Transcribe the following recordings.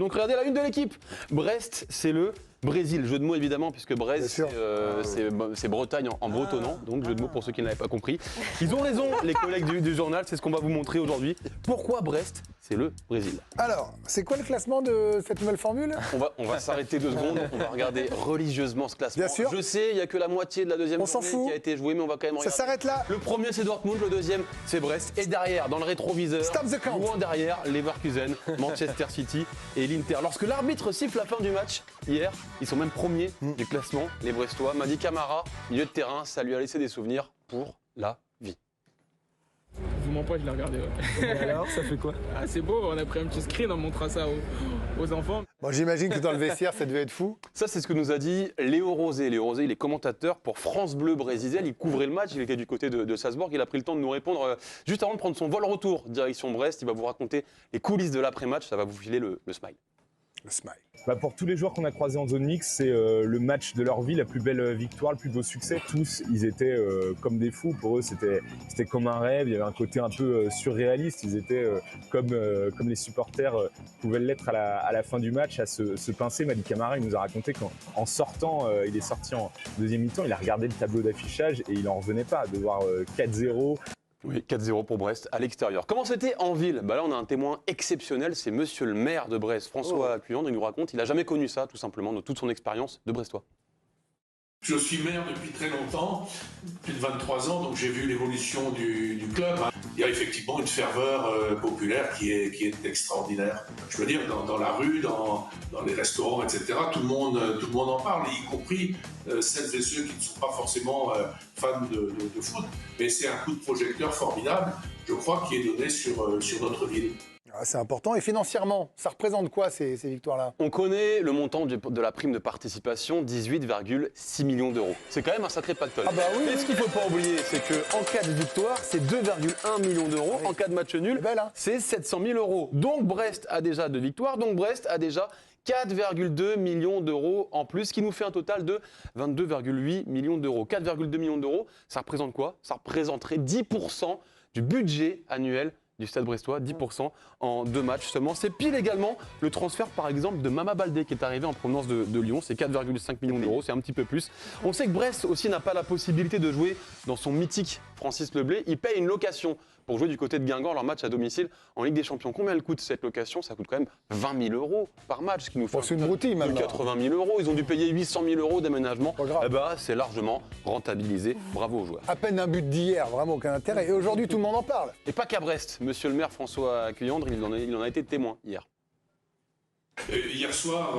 Donc regardez la une de l'équipe. Brest, c'est le Brésil. Jeu de mots évidemment, puisque Brest, c'est Bretagne en bretonnant. Donc jeu de mots pour ceux qui ne l'avaient pas compris. Ils ont raison, les collègues du journal, c'est ce qu'on va vous montrer aujourd'hui. Pourquoi Brest, c'est le Brésil? Alors, c'est quoi le classement de cette nouvelle formule? On va s'arrêter 2 secondes, on va regarder religieusement ce classement. Bien sûr. Je sais, il n'y a que la moitié de la deuxième journée qui a été jouée, mais on va quand même regarder. Ça s'arrête là. Le premier, c'est Dortmund, le deuxième, c'est Brest. Et derrière, dans le rétroviseur, loin derrière, Leverkusen, Manchester City et l'Inter. Lorsque l'arbitre siffle la fin du match, hier, ils sont même premiers du classement, les Brestois. Madi Camara, milieu de terrain, ça lui a laissé des souvenirs pour la vie. Je vous mens pas, je l'ai regardé. Ouais. Et alors, ça fait quoi? Ah, c'est beau, on a pris un petit screen en montrant ça aux enfants. Bon, j'imagine que dans le vestiaire, ça devait être fou. Ça, c'est ce que nous a dit Léo Rosé. Léo Rosé, il est commentateur pour France Bleu Brésil. Il couvrait le match, il était du côté de Salzbourg. Il a pris le temps de nous répondre juste avant de prendre son vol retour direction Brest. Il va vous raconter les coulisses de l'après-match, ça va vous filer le smile. Le smile. Pour tous les joueurs qu'on a croisés en zone mixte, c'est le match de leur vie, la plus belle victoire, le plus beau succès. Tous, ils étaient comme des fous. Pour eux, c'était comme un rêve. Il y avait un côté un peu surréaliste. Ils étaient comme les supporters pouvaient l'être à la fin du match, à se pincer. Madi Camara, il nous a raconté qu'en sortant, il est sorti en deuxième mi-temps, il a regardé le tableau d'affichage et il n'en revenait pas de voir 4-0. Oui, 4-0 pour Brest à l'extérieur. Comment c'était en ville? Là, on a un témoin exceptionnel, c'est monsieur le maire de Brest, François Cuyandre. Il nous raconte, il n'a jamais connu ça, tout simplement, de toute son expérience de Brestois. Je suis maire depuis très longtemps, plus de 23 ans, donc j'ai vu l'évolution du club. Il y a effectivement une ferveur populaire qui est extraordinaire. Je veux dire, dans la rue, dans les restaurants, etc., tout le monde en parle, y compris celles et ceux qui ne sont pas forcément fans de foot. Mais c'est un coup de projecteur formidable, je crois, qui est donné sur notre ville. Ah, c'est important. Et financièrement, ça représente quoi ces victoires-là? On connaît le montant de la prime de participation, 18,6 millions d'euros. C'est quand même un sacré pactole. Ah bah oui. Et ce qu'il ne faut pas oublier, c'est qu'en cas de victoire, c'est 2,1 millions d'euros. Oui. En cas de match nul, c'est 700 000 euros. Donc Brest a déjà 2 victoires, donc Brest a déjà 4,2 millions d'euros en plus, ce qui nous fait un total de 22,8 millions d'euros. 4,2 millions d'euros, ça représente quoi? Ça représenterait 10% du budget annuel du Stade Brestois, 10% en 2 matchs seulement. C'est pile également le transfert par exemple de Mama Baldé qui est arrivé en provenance de Lyon, c'est 4,5 millions d'euros, c'est un petit peu plus. On sait que Brest aussi n'a pas la possibilité de jouer dans son mythique Francis Leblay, il paye une location pour jouer du côté de Guingamp leur match à domicile en Ligue des Champions. Combien elle coûte cette location? Ça coûte quand même 20 000 euros par match, ce qui nous fait c'est une broutille maintenant. 80 000 euros. Ils ont dû payer 800 000 euros d'aménagement. C'est largement rentabilisé. Bravo aux joueurs. À peine un but d'hier, vraiment aucun intérêt. Et aujourd'hui, tout le monde en parle. Et pas qu'à Brest. Monsieur le maire François Cuyandre, il en a été témoin hier. Hier soir,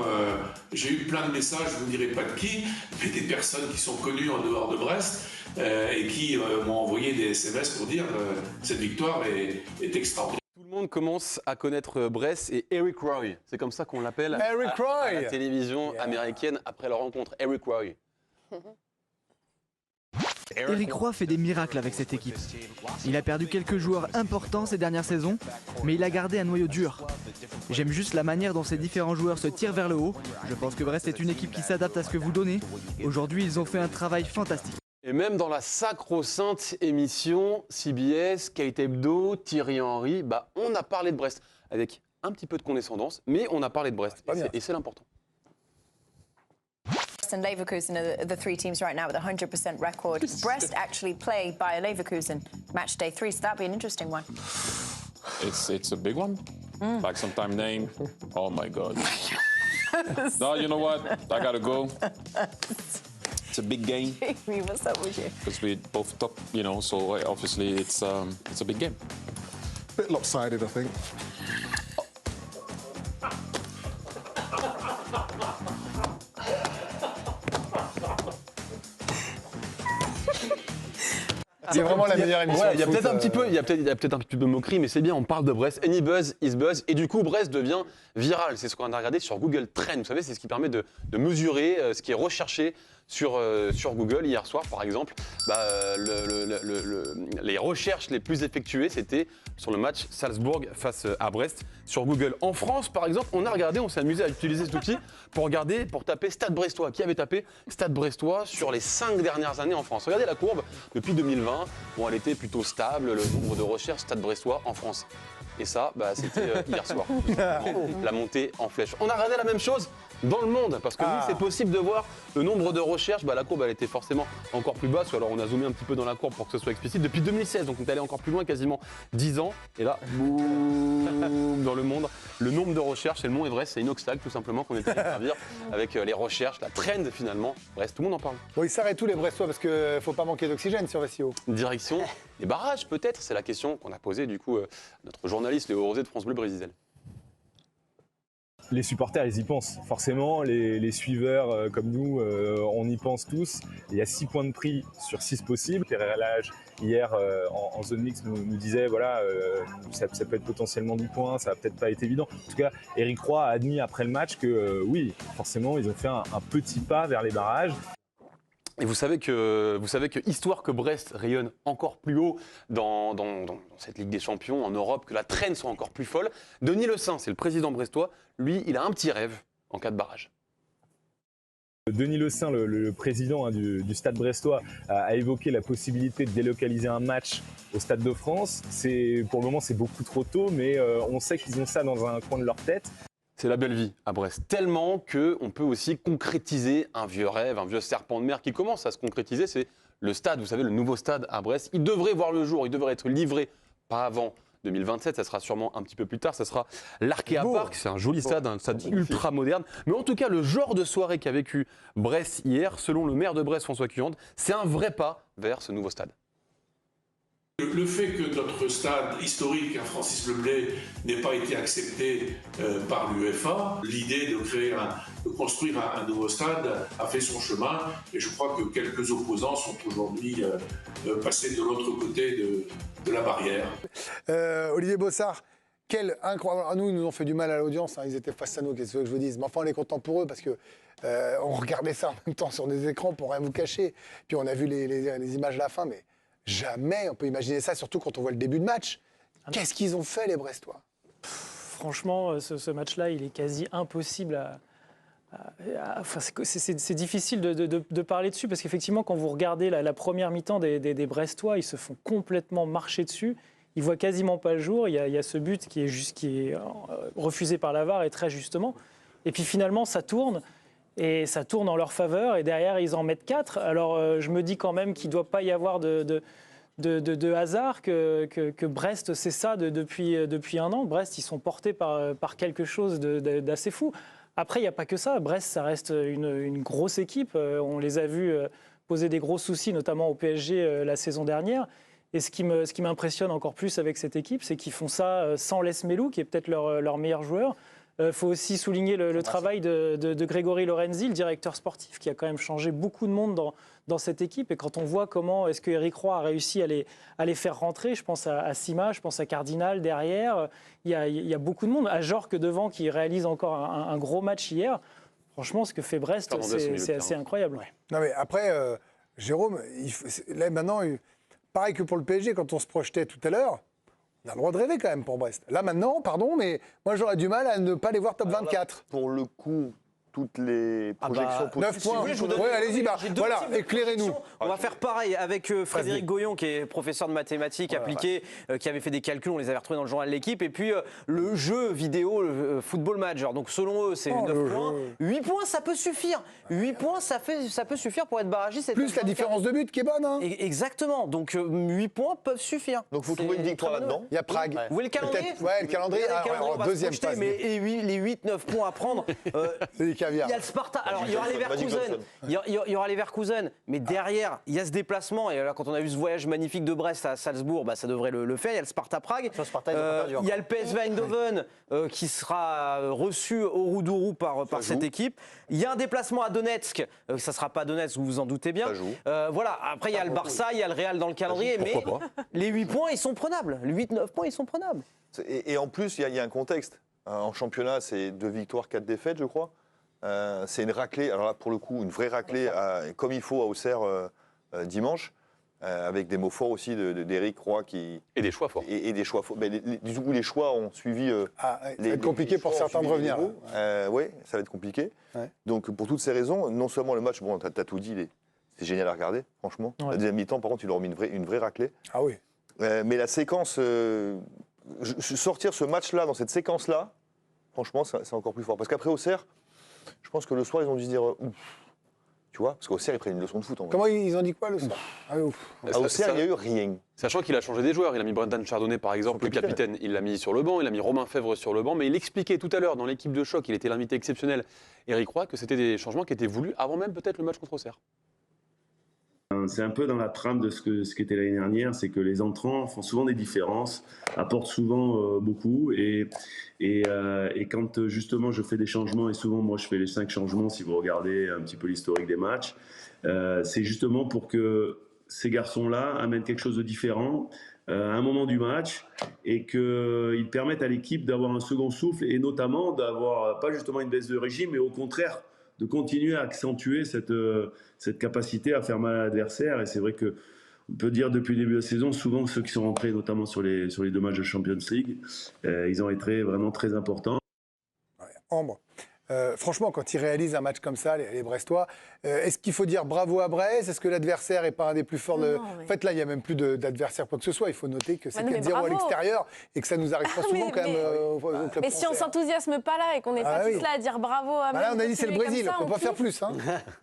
j'ai eu plein de messages, je ne vous dirai pas de qui, mais des personnes qui sont connues en dehors de Brest et qui m'ont envoyé des SMS pour dire cette victoire est extraordinaire. Tout le monde commence à connaître Brest et Eric Roy. C'est comme ça qu'on l'appelle à la télévision américaine après leur rencontre. Eric Roy. Eric Roy fait des miracles avec cette équipe. Il a perdu quelques joueurs importants ces dernières saisons, mais il a gardé un noyau dur. J'aime juste la manière dont ces différents joueurs se tirent vers le haut. Je pense que Brest est une équipe qui s'adapte à ce que vous donnez. Aujourd'hui, ils ont fait un travail fantastique. Et même dans la sacro-sainte émission CBS, Kate Hebdo, Thierry Henry, on a parlé de Brest avec un petit peu de condescendance, mais on a parlé de Brest et c'est l'important. And Leverkusen are the 3 teams right now with a 100% record. Brest actually play Bayer Leverkusen match day 3, so that'll be an interesting one. It's a big one. Like sometime name. Oh my God. No, you know what? I gotta go. It's a big game. What's up with you? Because we both top, so obviously it's a big game. Bit lopsided, I think. C'est vraiment la meilleure émission. Il y a peut-être un petit peu, il y a peut-être un petit peu de moquerie, mais c'est bien. On parle de Brest. Any buzz is buzz, et du coup Brest devient viral. C'est ce qu'on a regardé sur Google Trends. Vous savez, c'est ce qui permet de mesurer ce qui est recherché sur Google. Hier soir, par exemple, les recherches les plus effectuées, c'était sur le match Salzbourg face à Brest sur Google. En France, par exemple, on a regardé, on s'est amusé à utiliser cet outil pour taper Stade Brestois. Qui avait tapé Stade Brestois sur les 5 dernières années en France? Regardez la courbe depuis 2020. Bon, elle était plutôt stable, le nombre de recherches Stade Brestois en France. Et ça, bah, c'était hier soir, tout simplement, la montée en flèche. On a regardé la même chose dans le monde, parce que oui, c'est possible de voir le nombre de recherches. Bah, la courbe, elle était forcément encore plus basse, ou alors on a zoomé un petit peu dans la courbe pour que ce soit explicite. Depuis 2016, donc on est allé encore plus loin, quasiment 10 ans. Et là, boum, dans le monde, le nombre de recherches, c'est le mont Everest, c'est Inoxtag tout simplement qu'on est allé gravir avec les recherches, la trend finalement. Bref, tout le monde en parle. Bon, ils s'arrêtent tous les Brestois parce qu'il ne faut pas manquer d'oxygène sur Vassio. Direction des barrages peut-être, c'est la question qu'on a posée du coup à notre journaliste Léo Rosé de France Bleu Brésil. Les supporters, ils y pensent. Forcément, les suiveurs comme nous, on y pense tous. Il y a 6 points de prix sur 6 possibles. Pierre Lage, hier, en zone mixte, nous disait voilà, ça peut être potentiellement 10 points, ça va peut-être pas être évident. En tout cas, Éric Roy a admis après le match que oui, forcément, ils ont fait un petit pas vers les barrages. Et vous savez que histoire que Brest rayonne encore plus haut dans cette Ligue des Champions en Europe, que la traîne soit encore plus folle, Denis Le Saint, c'est le président brestois, lui, il a un petit rêve en cas de barrage. Denis Le Saint, le président du Stade brestois, a évoqué la possibilité de délocaliser un match au Stade de France. Pour le moment, c'est beaucoup trop tôt, mais on sait qu'ils ont ça dans un coin de leur tête. C'est la belle vie à Brest, tellement qu'on peut aussi concrétiser un vieux rêve, un vieux serpent de mer qui commence à se concrétiser. C'est le stade, vous savez, le nouveau stade à Brest. Il devrait voir le jour, il devrait être livré, pas avant 2027, ça sera sûrement un petit peu plus tard. Ça sera l'Arkea Park, c'est un joli stade, un stade ultra moderne. Mais en tout cas, le genre de soirée qu'a vécu Brest hier, selon le maire de Brest, François Cuyande, c'est un vrai pas vers ce nouveau stade. Le fait que notre stade historique, Francis Leblay, n'ait pas été accepté par l'UEFA, l'idée de construire un nouveau stade a fait son chemin et je crois que quelques opposants sont aujourd'hui passés de l'autre côté de la barrière. Olivier Bossard, quel incroyable. Nous, ils nous ont fait du mal à l'audience, hein. Ils étaient face à nous, qu'est-ce que je vous dise. Mais enfin, on est content pour eux parce que on regardait ça en même temps sur des écrans pour rien vous cacher. Puis on a vu les images de la fin, mais jamais on peut imaginer ça, surtout quand on voit le début de match. Qu'est-ce qu'ils ont fait, les Brestois? Franchement, ce match-là, il est quasi impossible enfin, c'est difficile de parler dessus, parce qu'effectivement, quand vous regardez la première mi-temps des Brestois, ils se font complètement marcher dessus. Ils ne voient quasiment pas le jour. Il y a ce but qui est refusé par la VAR, et très justement. Et puis finalement, ça tourne. Et ça tourne en leur faveur, et derrière, ils en mettent 4. Alors, je me dis quand même qu'il ne doit pas y avoir de hasard, que Brest, c'est ça depuis un an. Brest, ils sont portés par quelque chose d'assez fou. Après, il n'y a pas que ça. Brest, ça reste une grosse équipe. On les a vus poser des gros soucis, notamment au PSG la saison dernière. Et ce qui m'impressionne encore plus avec cette équipe, c'est qu'ils font ça sans Les Melou, qui est peut-être leur meilleur joueur. Il faut aussi souligner le travail de Grégory Lorenzi, le directeur sportif, qui a quand même changé beaucoup de monde dans cette équipe. Et quand on voit comment est-ce que Éric Roy a réussi à les faire rentrer, je pense à Sima, je pense à Cardinal derrière, il y a beaucoup de monde. À Jorque devant, qui réalise encore un gros match hier. Franchement, ce que fait Brest, c'est assez incroyable. Ouais. Non mais après, Jérôme, là maintenant, pareil que pour le PSG, quand on se projetait tout à l'heure, on a le droit de rêver quand même pour Brest. Là maintenant, pardon, mais moi j'aurais du mal à ne pas les voir top 24. Là, pour le coup, toutes les projections possibles. 9 points. Oui, allez-y, voilà, éclairez-nous. On va faire pareil avec Frédéric Goyon, qui est professeur de mathématiques appliquées, qui avait fait des calculs, on les avait retrouvés dans le journal de l'équipe. Et puis le jeu vidéo, le Football Manager. Donc selon eux, c'est 9 points. 8 points, ça peut suffire. 8 points, ça peut suffire pour être barragiste. Plus la différence de but qui est bonne. Hein. Exactement. Donc 8 points peuvent suffire. Donc il faut trouver une victoire là-dedans. Il y a Prague. Vous voulez le calendrier? Ouais, le calendrier. Deuxième phase. Mais les 8-9 points à prendre. Il y a le Sparta. Alors, il y aura les Leverkusen. Mais derrière, il y a ce déplacement. Et là, quand on a vu ce voyage magnifique de Brest à Salzbourg, ça devrait le faire. Il y a le Sparta Prague. Il y a le PSV Eindhoven qui sera reçu au Roudourou par cette équipe. Il y a un déplacement à Donetsk. Ça ne sera pas Donetsk, vous vous en doutez bien. Voilà. Après, il y a le Barça, il y a le Real dans le calendrier. Mais les 8 points, ils sont prenables. Les 8-9 points, ils sont prenables. Et en plus, il y a un contexte. En championnat, c'est 2 victoires, 4 défaites, je crois. C'est une raclée, alors là pour le coup une vraie raclée comme il faut à Auxerre dimanche, avec des mots forts aussi d'Éric Roy et des choix forts. Et des choix forts. Du coup les choix ont suivi. Ça va être compliqué pour certains de revenir. Oui, ça va être compliqué. Ouais. Donc pour toutes ces raisons, non seulement le match, bon, t'as tout dit, c'est génial à regarder, franchement. Ouais. La deuxième mi-temps, par contre, il leur a mis une vraie raclée. Ah oui. Mais la séquence sortir ce match-là, dans cette séquence-là, franchement, c'est encore plus fort. Parce qu'après Auxerre, je pense que le soir, ils ont dû se dire... Ouf. Tu vois, parce qu'Auxerre, ils prennent une leçon de foot. En vrai. Comment ils ont dit quoi le soir? À Auxerre, il n'y a eu rien. Sachant qu'il a changé des joueurs. Il a mis Brendan Chardonnay, par exemple, le capitaine. Il l'a mis sur le banc. Il a mis Romain Fèvre sur le banc. Mais il expliquait tout à l'heure, dans l'équipe de choc, il était l'invité exceptionnel, Eric Roy, que c'était des changements qui étaient voulus avant même peut-être le match contre Auxerre. C'est un peu dans la trame de ce qu'était l'année dernière, c'est que les entrants font souvent des différences, apportent souvent beaucoup et quand justement je fais des changements, et souvent moi je fais les 5 changements si vous regardez un petit peu l'historique des matchs, c'est justement pour que ces garçons-là amènent quelque chose de différent à un moment du match et qu'ils permettent à l'équipe d'avoir un second souffle et notamment d'avoir pas justement une baisse de régime, mais au contraire de continuer à accentuer cette capacité à faire mal à l'adversaire. Et c'est vrai qu'on peut dire depuis le début de la saison, souvent ceux qui sont rentrés, notamment sur les 2 matchs de Champions League, ils ont été vraiment très importants. Ouais, Ambre, franchement, quand ils réalisent un match comme ça, les Brestois, est-ce qu'il faut dire bravo à Brest? Est-ce que l'adversaire n'est pas un des plus forts En fait, là, il n'y a même plus d'adversaire quoi que ce soit. Il faut noter que c'est 4-0 à l'extérieur et que ça nous arrive pas souvent quand même au club Mais si on s'enthousiasme pas là et qu'on n'est pas tous là à dire bravo à là, on a dit c'est le Brésil, on ne peut pas faire plus. Hein.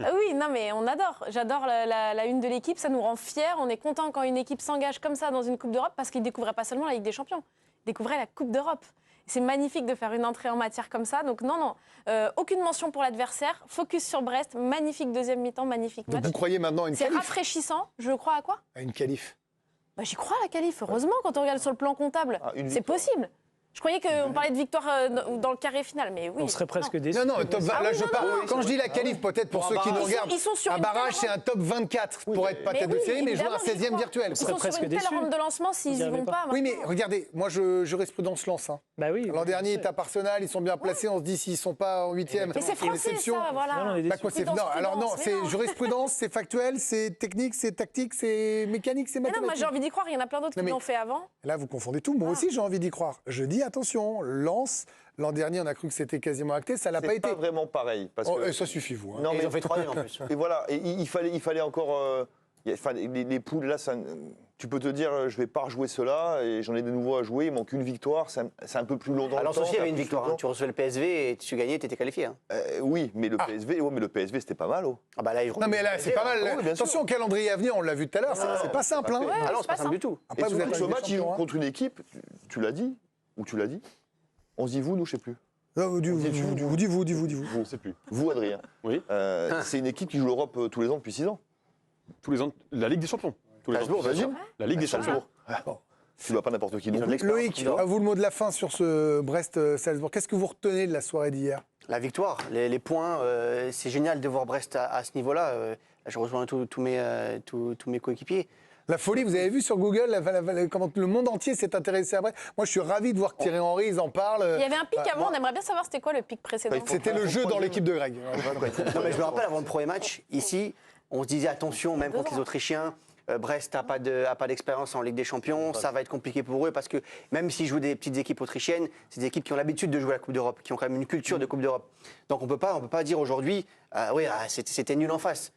Oui, non, mais on adore. J'adore la une de l'équipe, ça nous rend fiers. On est content quand une équipe s'engage comme ça dans une Coupe d'Europe parce qu'ils ne découvraient pas seulement la Ligue des Champions, ils découvraient la Coupe d'Europe. C'est magnifique de faire une entrée en matière comme ça. Donc non, aucune mention pour l'adversaire. Focus sur Brest. Magnifique deuxième mi-temps, magnifique match. Donc vous croyez maintenant à une qualif? C'est rafraîchissant. Je crois à quoi? À une qualif. Bah, j'y crois à la qualif. Heureusement, quand on regarde sur le plan comptable, c'est possible. Je croyais qu'on parlait de victoire dans le carré final, mais oui. On serait presque déçus. Non, top 20, là, je parle. Quand je dis la qualif, peut-être pour ceux qui nous regardent, un barrage, c'est un top 24 pour être pas tête de série, mais jouer un 16e virtuel. Ils sont sur une telle rampe de lancement s'ils n'y vont pas. Oui, mais regardez, moi, jurisprudence lance. Bah oui. L'an dernier, étape Arsenal, ils sont bien placés. On se dit, s'ils ne sont pas en 8e, mais c'est français, ça, voilà. Non, alors non, c'est jurisprudence, c'est factuel, c'est technique, c'est tactique, c'est mécanique, c'est mathématique. Non, moi, j'ai envie d'y croire. Il y en a plein d'autres qui l'ont fait avant. Là, vous confondez tout. Moi aussi, j'ai envie d'y croire. Je dis, attention, Lens, l'an dernier, on a cru que c'était quasiment acté, ça l'a pas été. C'est pas vraiment pareil. Parce que... ça suffit, vous. Hein. Non, mais ils ont fait 3 en plus. Et voilà, et il fallait encore... les poules, là, tu peux te dire, je vais pas rejouer cela, et j'en ai de nouveaux à jouer, il manque une victoire, c'est un peu plus long dans le temps. Alors aussi, il y avait une victoire, hein. Tu recevais le PSV et tu gagnais, tu étais qualifié. Hein. Oui, mais le PSV, c'était pas mal. Oh. Ah bah là, non, mais là, c'est pas mal. Attention au calendrier à venir, on l'a vu tout à l'heure, c'est pas simple. Hein. Alors, c'est pas simple du tout. Après, vous êtes ce match, il joue contre une équipe, tu l'as dit, ou tu l'as dit, on se dit vous, nous, je sais plus. Vous dites vous. Je sais plus. Vous, Adrien. Oui. C'est une équipe qui joue l'Europe tous les ans depuis 6 ans. Tous les ans, la Ligue des Champions. Tous les ans. La Ligue des Champions. Tu ne vois pas n'importe qui. Loïc, à vous le mot de la fin sur ce Brest-Salzbourg. Qu'est-ce que vous retenez de la soirée d'hier? La victoire, les points. C'est génial de voir Brest à ce niveau-là. Je rejoins tous mes coéquipiers. La folie, vous avez vu sur Google comment le monde entier s'est intéressé à Brest. Moi, je suis ravi de voir que Thierry Henry, ils en parlent. Il y avait un pic avant, on aimerait bien savoir c'était quoi le pic précédent. C'était le jeu dans l'équipe de Greg. Non, mais je me rappelle avant le premier match, ici, on se disait attention, même contre les Autrichiens, Brest n'a pas d'expérience en Ligue des Champions, ça va être compliqué pour eux parce que même s'ils jouent des petites équipes autrichiennes, c'est des équipes qui ont l'habitude de jouer à la Coupe d'Europe, qui ont quand même une culture de Coupe d'Europe. Donc on peut pas dire aujourd'hui, c'était nul en face.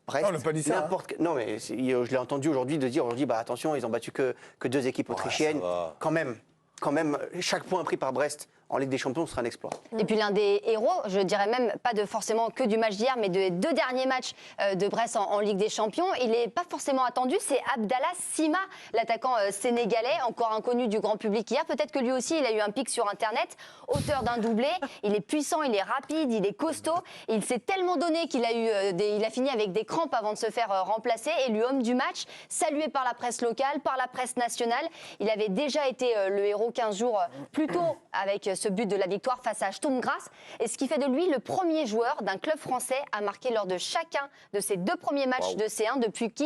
Brest, on n'a pas dit ça. Non, mais je l'ai entendu aujourd'hui bah, attention, ils ont battu que 2 équipes autrichiennes. Quand même, chaque point pris par Brest en Ligue des Champions sera un exploit. Et puis l'un des héros, je dirais même pas forcément que du match d'hier, mais des 2 derniers matchs de Brest en Ligue des Champions, il n'est pas forcément attendu, c'est Abdallah Sima, l'attaquant sénégalais, encore inconnu du grand public hier. Peut-être que lui aussi, il a eu un pic sur Internet, auteur d'un doublé. Il est puissant, il est rapide, il est costaud. Il s'est tellement donné qu'il a fini avec des crampes avant de se faire remplacer. Élu homme du match, salué par la presse locale, par la presse nationale. Il avait déjà été le héros 15 jours plus tôt avec ce but de la victoire face à Sturm Graz, et ce qui fait de lui le premier joueur d'un club français à marquer lors de chacun de ses 2 premiers matchs de C1 depuis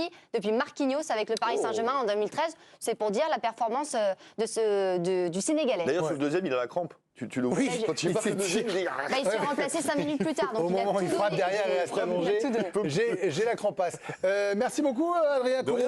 Marquinhos avec le Paris Saint-Germain en 2013. C'est pour dire la performance du Sénégalais. D'ailleurs, sur le deuxième, il a la crampe. Tu le vois quand il marque le deuxième, il s'est remplacé 5 minutes plus tard. Donc au moment où il frappe derrière et à se rallonger, j'ai la crampasse. Merci beaucoup, Adrien.